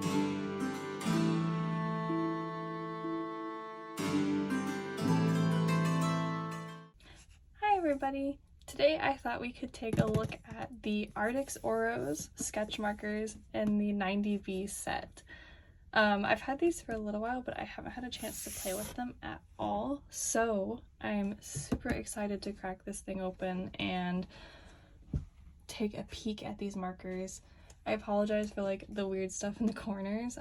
Hi everybody! Today I thought we could take a look at the Arrtx Oros sketch markers in the 90b set. I've had these for a little while, but I haven't had a chance to play with them at all, so I'm super excited to crack this thing open and take a peek at these markers. I apologize for like the weird stuff in the corners.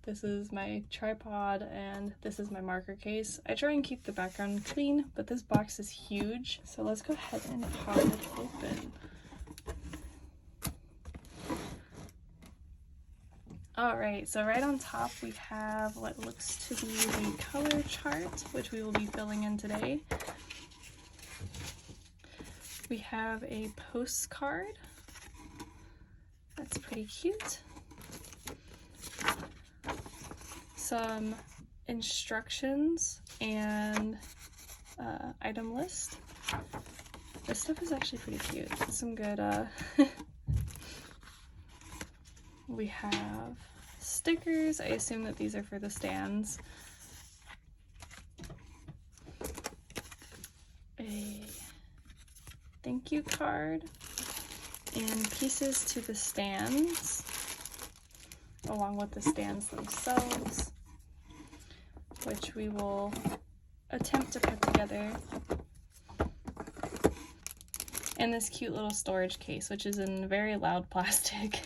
This is my tripod and this is my marker case. I try and keep the background clean, but this box is huge. So let's go ahead and pop it open. Alright, so right on top we have what looks to be the color chart, which we will be filling in today. We have a postcard. That's pretty cute. Some instructions and item list. This stuff is actually pretty cute. Some good we have stickers. I assume that these are for the stands. A thank you card. And pieces to the stands, along with the stands themselves, which we will attempt to put together. And this cute little storage case, which is in very loud plastic.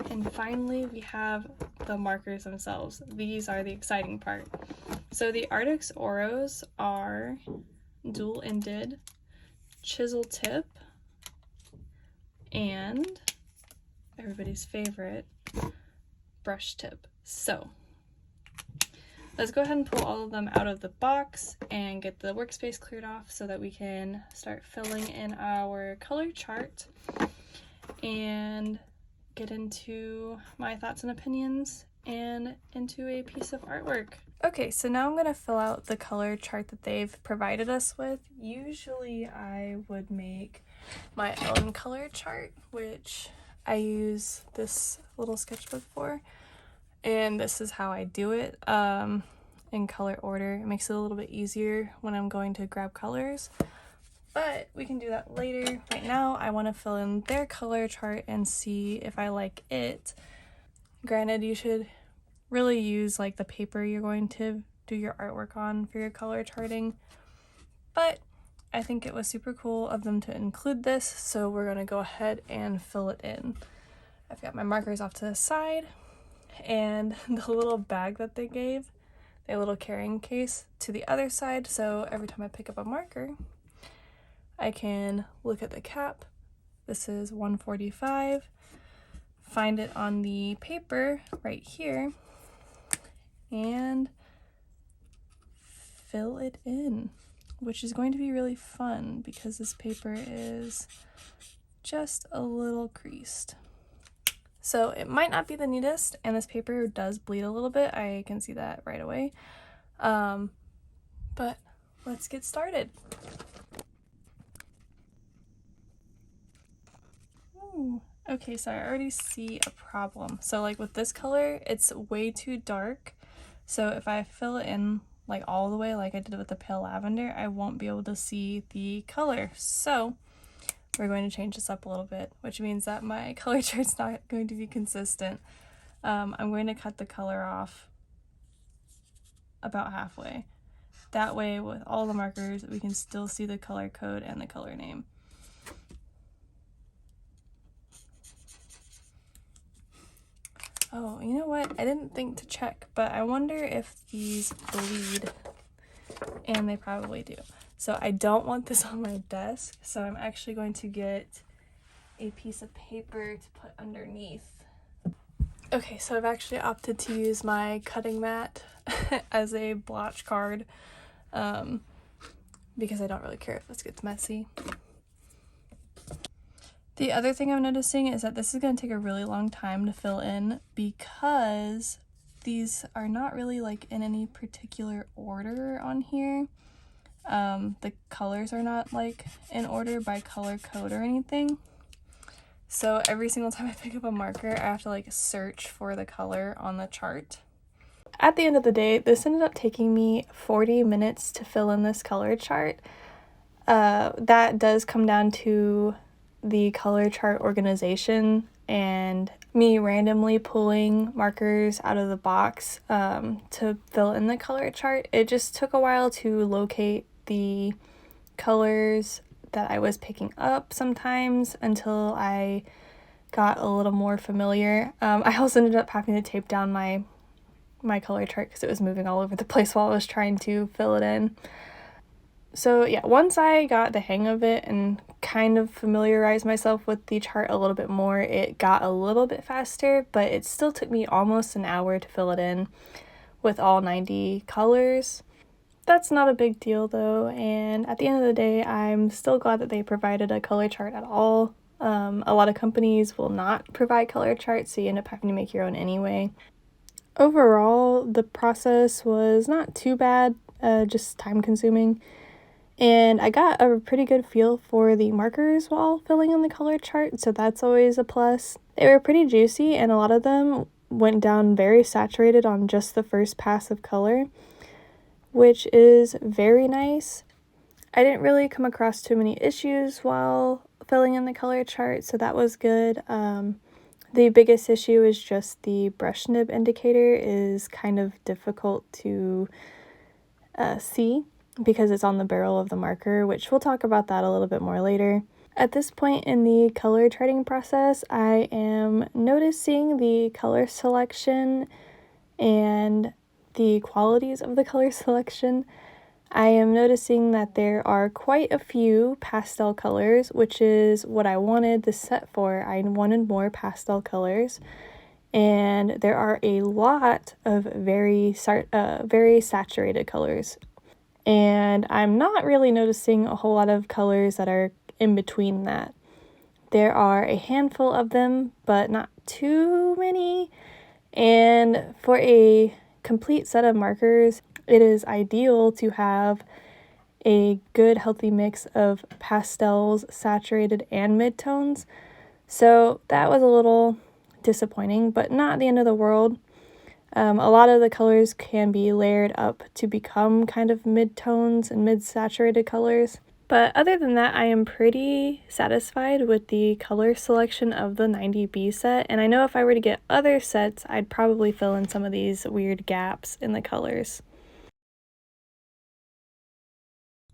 And finally, we have the markers themselves. These are the exciting part. So the Arrtx Oros are dual-ended, chisel tip, and everybody's favorite, brush tip. So let's go ahead and pull all of them out of the box and get the workspace cleared off so that we can start filling in our color chart and get into my thoughts and opinions and into a piece of artwork. Okay, so now I'm going to fill out the color chart that they've provided us with. Usually I would make my own color chart, which I use this little sketchbook for, and this is how I do it in color order. It makes it a little bit easier when I'm going to grab colors, but we can do that later. Right now I want to fill in their color chart and see if I like it. Granted, you should really use like the paper you're going to do your artwork on for your color charting, but I think it was super cool of them to include this, so we're going to go ahead and fill it in. I've got my markers off to the side, and the little bag that they gave, the little carrying case, to the other side, so every time I pick up a marker I can look at the cap. This is 145, find it on the paper right here, and fill it in, which is going to be really fun because this paper is just a little creased. So it might not be the neatest, and this paper does bleed a little bit. I can see that right away. But let's get started. Ooh. Okay, so I already see a problem. So like with this color, it's way too dark. So if I fill it in like all the way like I did with the pale lavender, I won't be able to see the color. So we're going to change this up a little bit, which means that my color chart's not going to be consistent. I'm going to cut the color off about halfway. That way with all the markers, we can still see the color code and the color name. Oh, you know what? I didn't think to check, but I wonder if these bleed, and they probably do. So I don't want this on my desk, so I'm actually going to get a piece of paper to put underneath. Okay, so I've actually opted to use my cutting mat as a blotch card, because I don't really care if this gets messy. The other thing I'm noticing is that this is going to take a really long time to fill in because these are not really like in any particular order on here. The colors are not like in order by color code or anything. So every single time I pick up a marker, I have to like search for the color on the chart. At the end of the day, this ended up taking me 40 minutes to fill in this color chart. That does come down to the color chart organization and me randomly pulling markers out of the box to fill in the color chart. It just took a while to locate the colors that I was picking up sometimes until I got a little more familiar. I also ended up having to tape down my color chart because it was moving all over the place while I was trying to fill it in. So yeah, once I got the hang of it and kind of familiarized myself with the chart a little bit more, it got a little bit faster, but it still took me almost an hour to fill it in with all 90 colors. That's not a big deal though, and at the end of the day, I'm still glad that they provided a color chart at all. A lot of companies will not provide color charts, so you end up having to make your own anyway. Overall, the process was not too bad, just time consuming. And I got a pretty good feel for the markers while filling in the color chart, so that's always a plus. They were pretty juicy, and a lot of them went down very saturated on just the first pass of color, which is very nice. I didn't really come across too many issues while filling in the color chart, so that was good. The biggest issue is just the brush nib indicator is kind of difficult to see because it's on the barrel of the marker, which we'll talk about that a little bit more later. At this point in the color charting process, I am noticing the color selection and the qualities of the color selection. I am noticing that there are quite a few pastel colors, which is what I wanted this set for. I wanted more pastel colors. And there are a lot of very saturated colors. And I'm not really noticing a whole lot of colors that are in between that. There are a handful of them, but not too many. And for a complete set of markers, it is ideal to have a good healthy mix of pastels, saturated, and midtones. So that was a little disappointing, but not the end of the world. A lot of the colors can be layered up to become kind of mid-tones and mid-saturated colors. But other than that, I am pretty satisfied with the color selection of the 90B set, and I know if I were to get other sets, I'd probably fill in some of these weird gaps in the colors.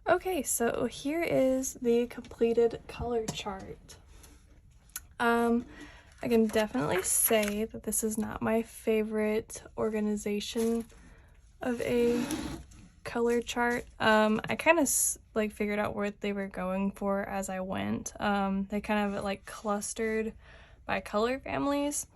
Okay, so here is the completed color chart. I can definitely say that this is not my favorite organization of a color chart. I kind of like figured out what they were going for as I went. They kind of like clustered by color families.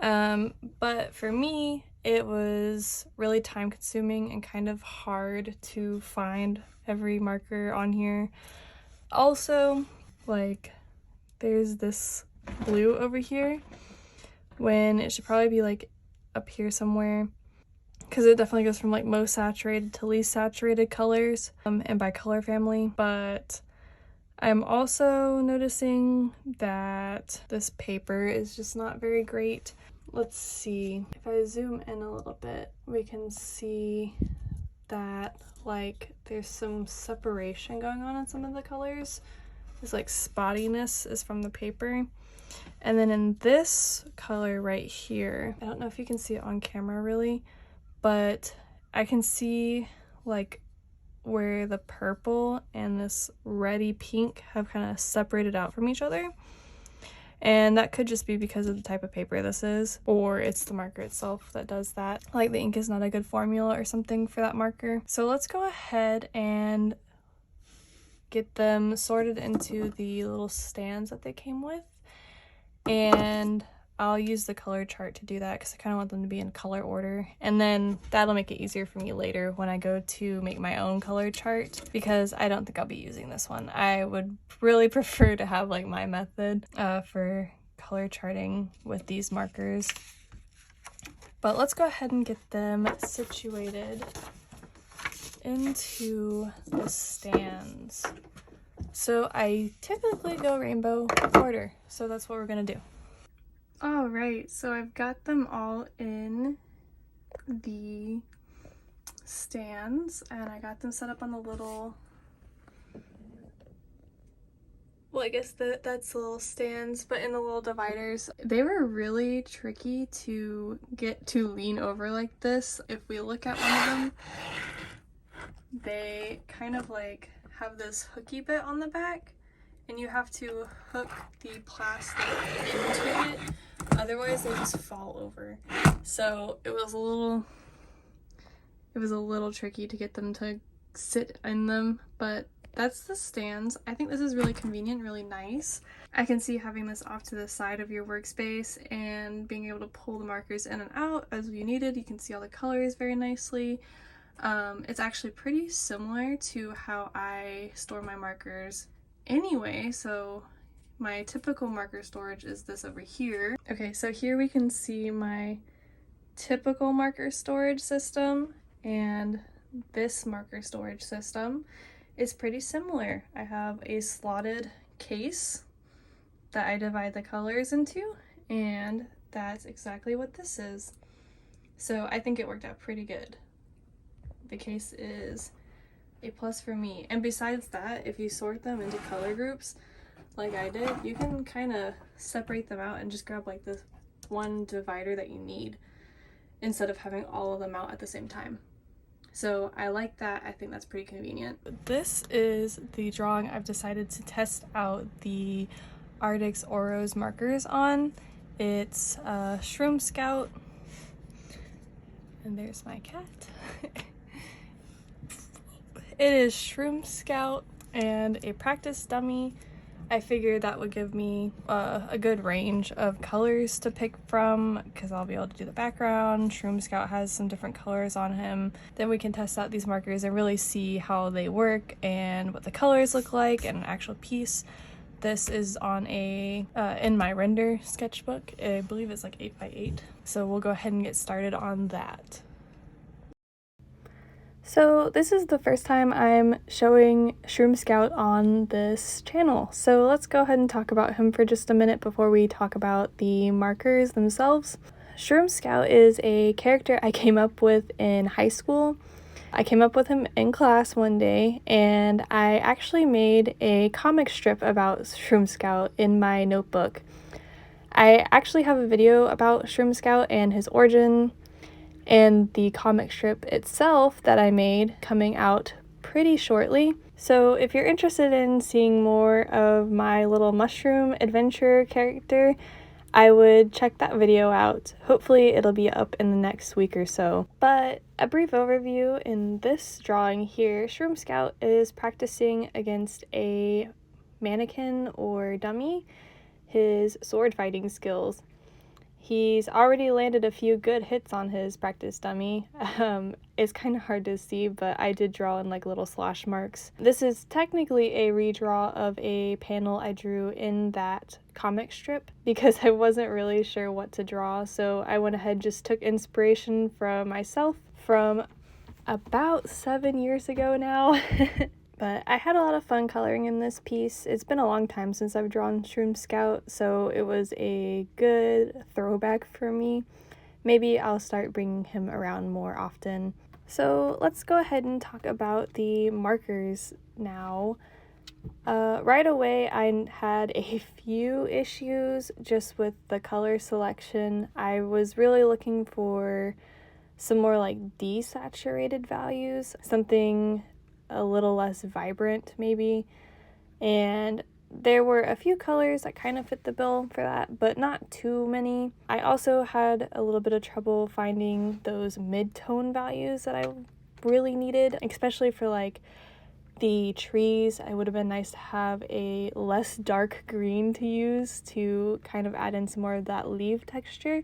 But for me, it was really time consuming and kind of hard to find every marker on here. Also, like, there's this blue over here when it should probably be like up here somewhere, because it definitely goes from like most saturated to least saturated colors and by color family. But I'm also noticing that this paper is just not very great. Let's see, if I zoom in a little bit, we can see that like there's some separation going on in some of the colors. This like spottiness is from the paper. And then in this color right here, I don't know if you can see it on camera really, but I can see like where the purple and this reddy pink have kind of separated out from each other. And that could just be because of the type of paper this is, or it's the marker itself that does that. Like the ink is not a good formula or something for that marker. So let's go ahead and get them sorted into the little stands that they came with. And I'll use the color chart to do that because I kind of want them to be in color order. And then that'll make it easier for me later when I go to make my own color chart, because I don't think I'll be using this one. I would really prefer to have like my method for color charting with these markers. But let's go ahead and get them situated into the stands. So I typically go rainbow order, so that's what we're gonna do. All right, so I've got them all in the stands, and I got them set up on the little, well, I guess that's the little stands, but in the little dividers. They were really tricky to get to lean over like this. If we look at one of them, they kind of like have this hooky bit on the back, and you have to hook the plastic into it, otherwise they just fall over. So it was a little tricky to get them to sit in them, but that's the stands. I think this is really convenient, really nice. I can see having this off to the side of your workspace and being able to pull the markers in and out as you needed. You can see all the colors very nicely. It's actually pretty similar to how I store my markers anyway, so my typical marker storage is this over here. Okay, so here we can see my typical marker storage system, and this marker storage system is pretty similar. I have a slotted case that I divide the colors into, and that's exactly what this is. So I think it worked out pretty good. The case is a plus for me. And besides that, if you sort them into color groups like I did, you can kind of separate them out and just grab like this one divider that you need instead of having all of them out at the same time. So I like that. I think that's pretty convenient. This is the drawing I've decided to test out the Arrtx Oros markers on. It's Shroom Scout, and there's my cat. It is Shroom Scout and a practice dummy. I figured that would give me a good range of colors to pick from, because I'll be able to do the background. Shroom Scout has some different colors on him. Then we can test out these markers and really see how they work and what the colors look like in an actual piece. This is on a in my render sketchbook. I believe it's like 8x8. So we'll go ahead and get started on that. So this is the first time I'm showing Shroom Scout on this channel. So let's go ahead and talk about him for just a minute before we talk about the markers themselves. Shroom Scout is a character I came up with in high school. I came up with him in class one day, and I actually made a comic strip about Shroom Scout in my notebook. I actually have a video about Shroom Scout and his origin, and the comic strip itself that I made coming out pretty shortly. So if you're interested in seeing more of my little mushroom adventure character, I would check that video out. Hopefully it'll be up in the next week or so. But a brief overview: in this drawing here, Shroom Scout is practicing against a mannequin or dummy his sword fighting skills. He's already landed a few good hits on his practice dummy. It's kind of hard to see, but I did draw in like little slash marks. This is technically a redraw of a panel I drew in that comic strip because I wasn't really sure what to draw, so I went ahead and just took inspiration from myself from about 7 years ago now. But I had a lot of fun coloring in this piece. It's been a long time since I've drawn Shroom Scout, so it was a good throwback for me. Maybe I'll start bringing him around more often. So let's go ahead and talk about the markers now. Right away, I had a few issues just with the color selection. I was really looking for some more like desaturated values, something a little less vibrant maybe, and there were a few colors that kind of fit the bill for that, but not too many. I also had a little bit of trouble finding those mid-tone values that I really needed, especially for like the trees. It would have been nice to have a less dark green to use to kind of add in some more of that leaf texture.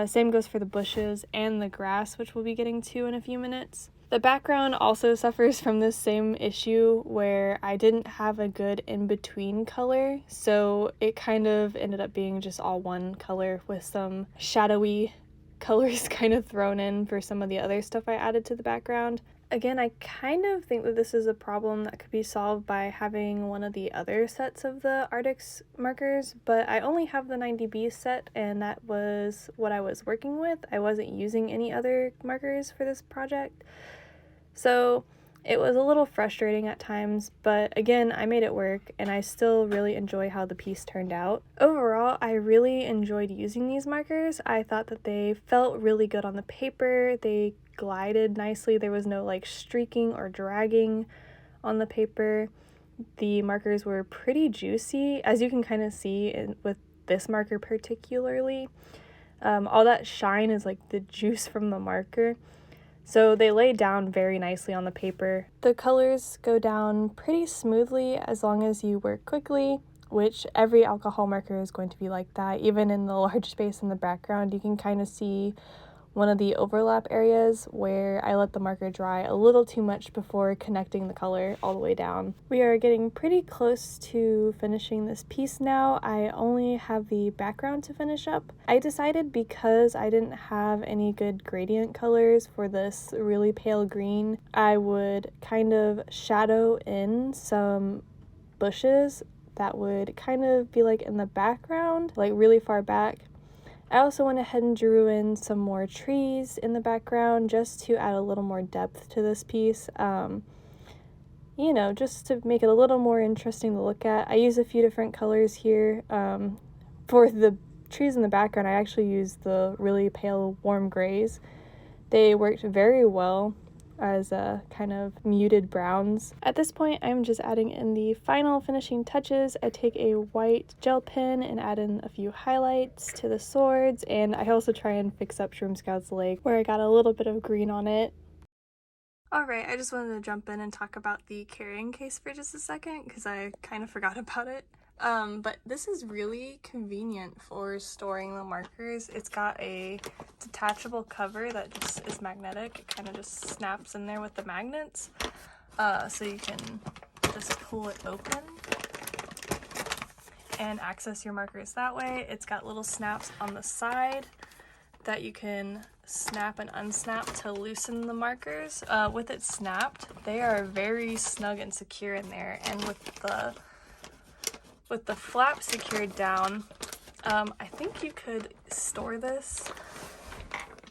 Same goes for the bushes and the grass, which we'll be getting to in a few minutes. The background also suffers from this same issue where I didn't have a good in-between color, so it kind of ended up being just all one color with some shadowy colors kind of thrown in for some of the other stuff I added to the background. Again, I kind of think that this is a problem that could be solved by having one of the other sets of the Arrtx markers, but I only have the 90B set, and that was what I was working with. I wasn't using any other markers for this project, so it was a little frustrating at times, but again, I made it work, and I still really enjoy how the piece turned out. Overall, I really enjoyed using these markers. I thought that they felt really good on the paper. They glided nicely. There was no like streaking or dragging on the paper. The markers were pretty juicy, as you can kind of see with this marker particularly. All that shine is like the juice from the marker. So they lay down very nicely on the paper. The colors go down pretty smoothly as long as you work quickly, which every alcohol marker is going to be like that. Even in the large space in the background, you can kind of see one of the overlap areas where I let the marker dry a little too much before connecting the color all the way down. We are getting pretty close to finishing this piece now. I only have the background to finish up. I decided because I didn't have any good gradient colors for this really pale green, I would kind of shadow in some bushes that would kind of be like in the background, like really far back. I also went ahead and drew in some more trees in the background just to add a little more depth to this piece, you know, just to make it a little more interesting to look at. I use a few different colors here. For the trees in the background, I actually used the really pale warm grays. They worked very well as kind of muted browns. At this point, I'm just adding in the final finishing touches. I take a white gel pen and add in a few highlights to the swords, and I also try and fix up Shroom Scout's leg where I got a little bit of green on it. Alright, I just wanted to jump in and talk about the carrying case for just a second because I kind of forgot about it. But this is really convenient for storing the markers. It's got a detachable cover that just is magnetic. It kind of just snaps in there with the magnets. So you can just pull it open and access your markers that way. It's got little snaps on the side that you can snap and unsnap to loosen the markers. With it snapped, they are very snug and secure in there, and with the flap secured down, I think you could store this.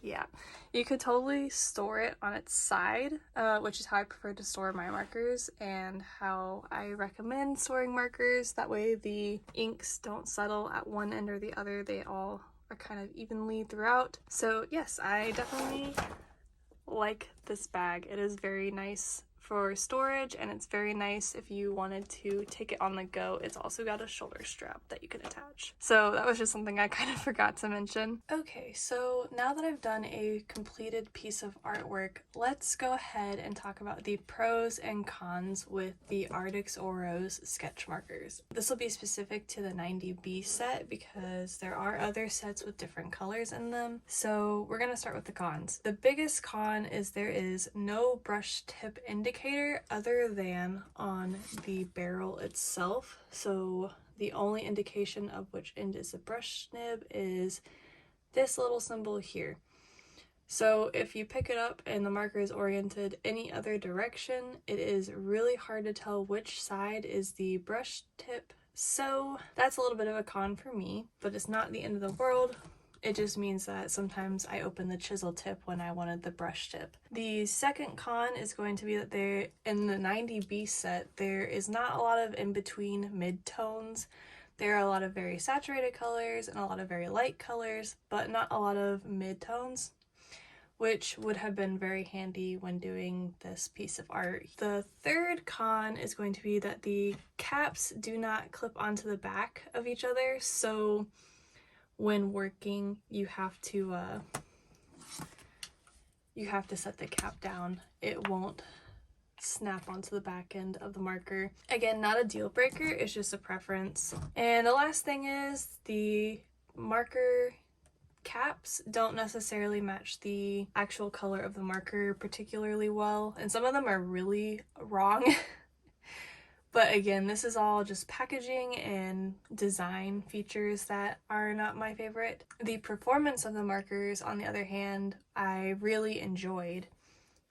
Yeah, you could totally store it on its side, which is how I prefer to store my markers and how I recommend storing markers. That way the inks don't settle at one end or the other. They all are kind of evenly throughout. So yes, I definitely like this bag. It is very nice for storage, and it's very nice if you wanted to take it on the go. It's also got a shoulder strap that you can attach. So that was just something I kind of forgot to mention. Okay, so now that I've done a completed piece of artwork, let's go ahead and talk about the pros and cons with the Arrtx Oros sketch markers. This will be specific to the 90B set because there are other sets with different colors in them. So we're gonna start with the cons. The biggest con is there is no brush tip indicator other than on the barrel itself. So the only indication of which end is the brush nib is this little symbol here. So if you pick it up and the marker is oriented any other direction, it is really hard to tell which side is the brush tip. So that's a little bit of a con for me, but it's not the end of the world. It just means that sometimes I open the chisel tip when I wanted the brush tip. The second con is going to be that in the 90B set, there is not a lot of in-between mid-tones. There are a lot of very saturated colors and a lot of very light colors, but not a lot of mid-tones, which would have been very handy when doing this piece of art. The third con is going to be that the caps do not clip onto the back of each other, so when working, you have to set the cap down. It won't snap onto the back end of the marker. Again, not a deal breaker, it's just a preference. And the last thing is the marker caps don't necessarily match the actual color of the marker particularly well, and some of them are really wrong. But again, this is all just packaging and design features that are not my favorite. The performance of the markers, on the other hand, I really enjoyed.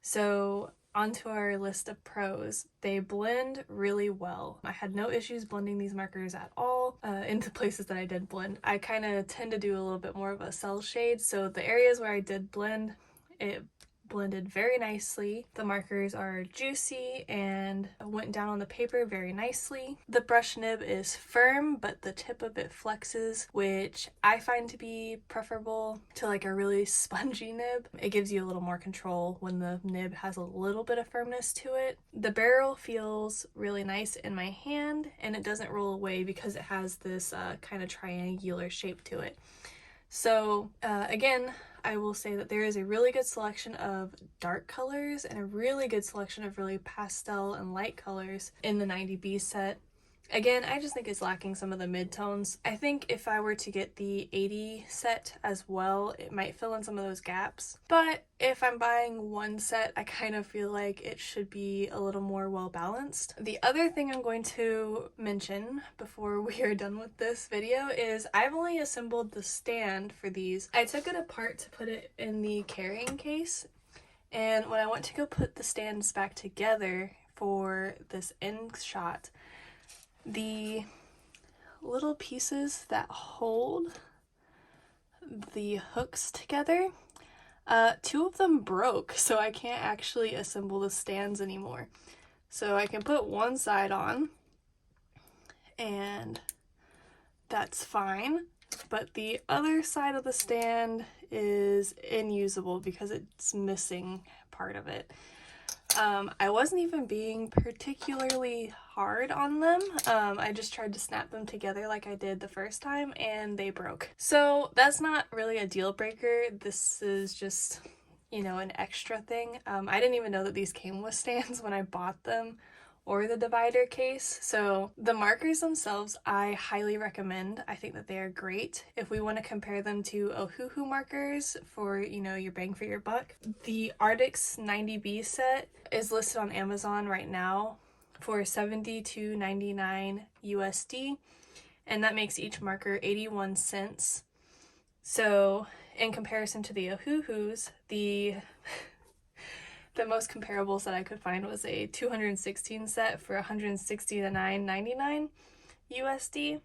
So onto our list of pros. They blend really well. I had no issues blending these markers at all into places that I did blend. I kind of tend to do a little bit more of a cell shade, so the areas where I did blend, it blended very nicely. The markers are juicy and went down on the paper very nicely. The brush nib is firm, but the tip of it flexes, which I find to be preferable to like a really spongy nib. It gives you a little more control when the nib has a little bit of firmness to it. The barrel feels really nice in my hand, and it doesn't roll away because it has this kind of triangular shape to it. So again, I will say that there is a really good selection of dark colors and a really good selection of really pastel and light colors in the 90B set. Again, I just think it's lacking some of the mid-tones. I think if I were to get the 80 set as well, it might fill in some of those gaps. But if I'm buying one set, I kind of feel like it should be a little more well-balanced. The other thing I'm going to mention before we are done with this video is I've only assembled the stand for these. I took it apart to put it in the carrying case, and when I went to go put the stands back together for this end shot, the little pieces that hold the hooks together, two of them broke, so I can't actually assemble the stands anymore. So I can put one side on and that's fine, but the other side of the stand is unusable because it's missing part of it. I wasn't even being particularly hard on them. I just tried to snap them together like I did the first time and they broke. So that's not really a deal breaker. This is just, you know, an extra thing. I didn't even know that these came with stands when I bought them, or the divider case. So the markers themselves, I highly recommend. I think that they are great. If we want to compare them to Ohuhu markers for, you know, your bang for your buck, the Arrtx 90b set is listed on Amazon right now for $72.99 USD, and that makes each marker 81 cents. So in comparison to the Ohuhus, the most comparables that I could find was a 216 set for $169.99 USD,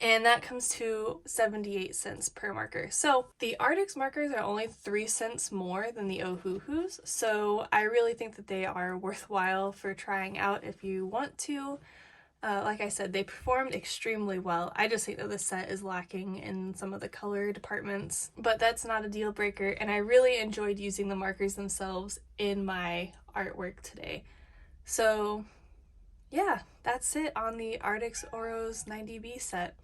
and that comes to 78 cents per marker. So the Arrtx markers are only 3 cents more than the Ohuhus, so I really think that they are worthwhile for trying out if you want to. Like I said, they performed extremely well. I just think that the set is lacking in some of the color departments, but that's not a deal breaker, and I really enjoyed using the markers themselves in my artwork today. So yeah, that's it on the Arrtx Oros 90b set.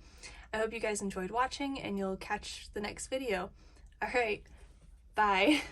I hope you guys enjoyed watching, and you'll catch the next video. Alright, bye!